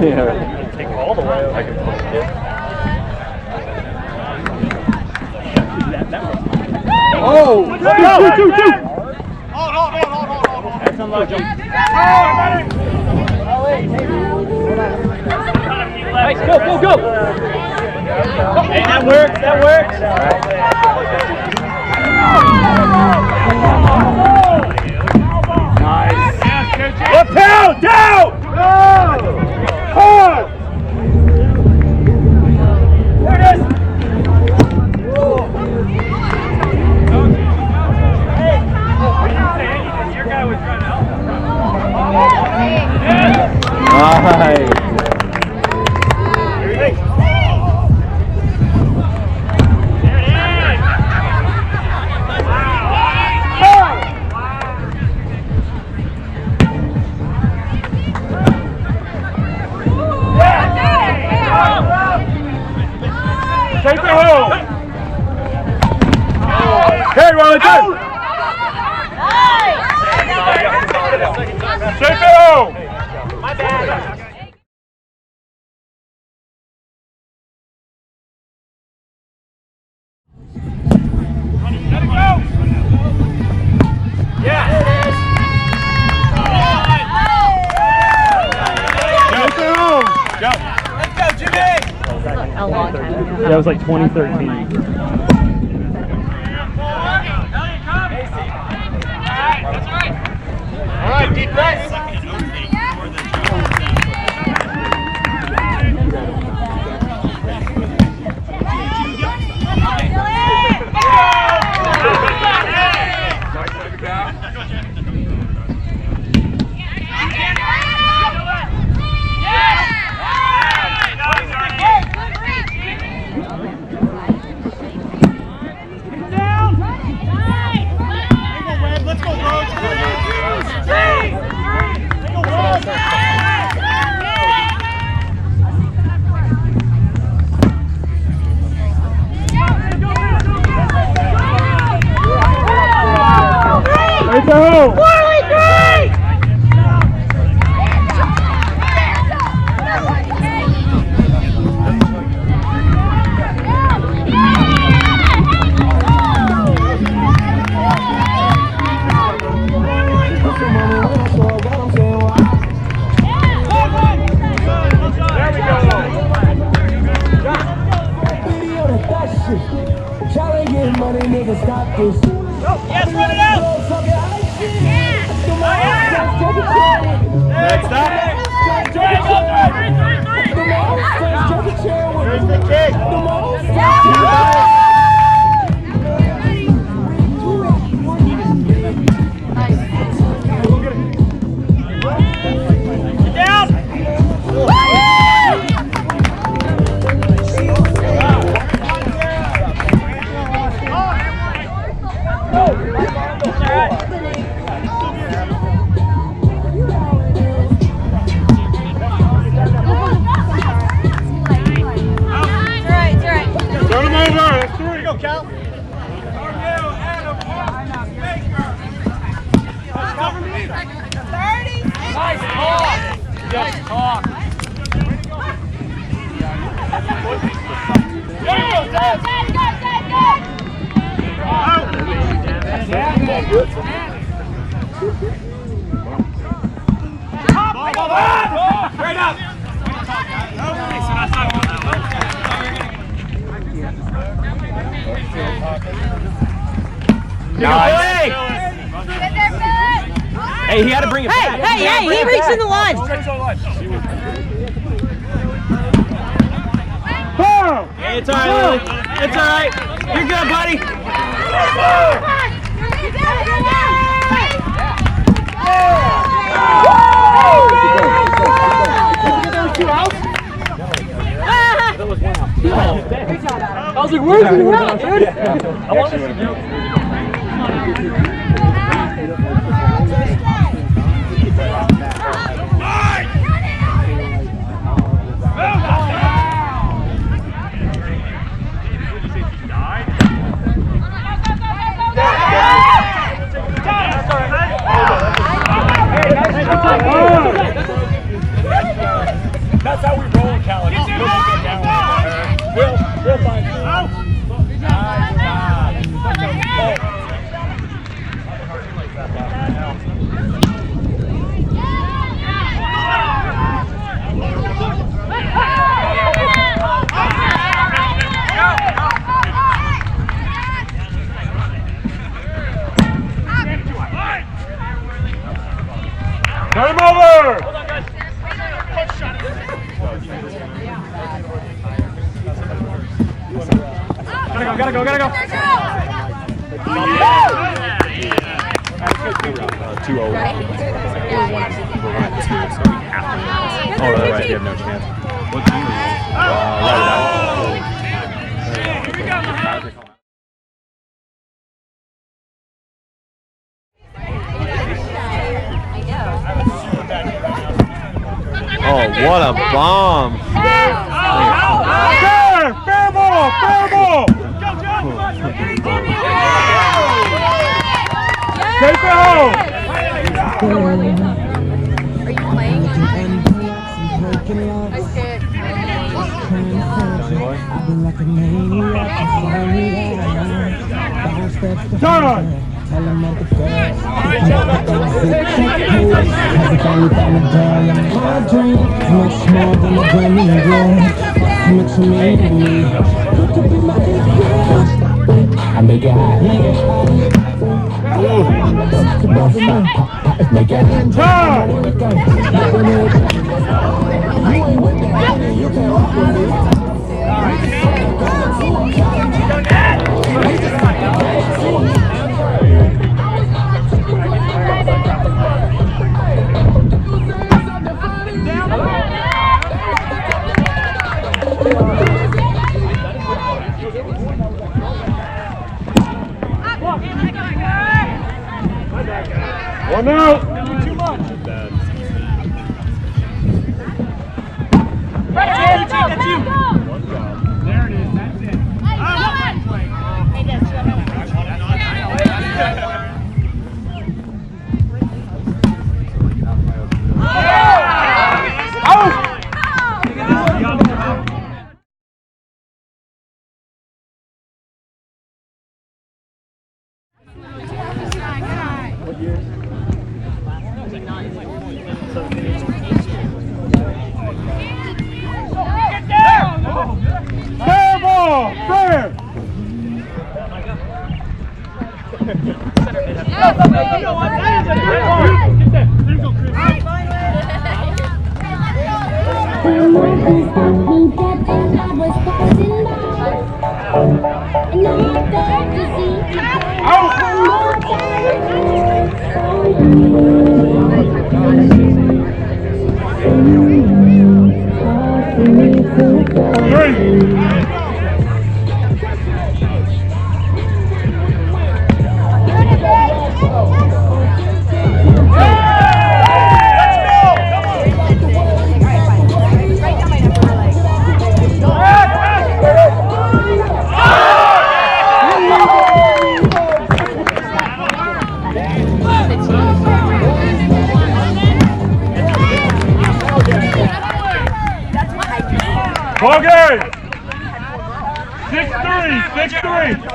Yeah. Take all the way. I can push it. Oh! Two. Hold. That's unlucky. Nice, go! Hey, that works. Nice. Left down! Hard! There it is! Hey, we didn't say anything. Your guy was trying to help. Nice. Take it home! Hey, Wellington! Take it home! My bad. Let it go! Yeah! Take it home! Go! Let's go, Jimmy! A long time ago. That was like 2013. All right, defense. Hey, he had to bring it back. Hey, he reached in the line. Hey, it's all right, Lily. It's all right. You're good, buddy. I was like, where's the out, dude? I want to see you. Gotta go. 2-0. We're on 2, so we have to. Oh, that's right. You have no chance. What team are you? Oh, what a bomb! Fair ball! Take it home! Are you playing? I scared. Turn! I make it hot. Make it hot. One out. Too much. That's you. There it is. That's it. Fair ball! Fair! Ball game! 6-3!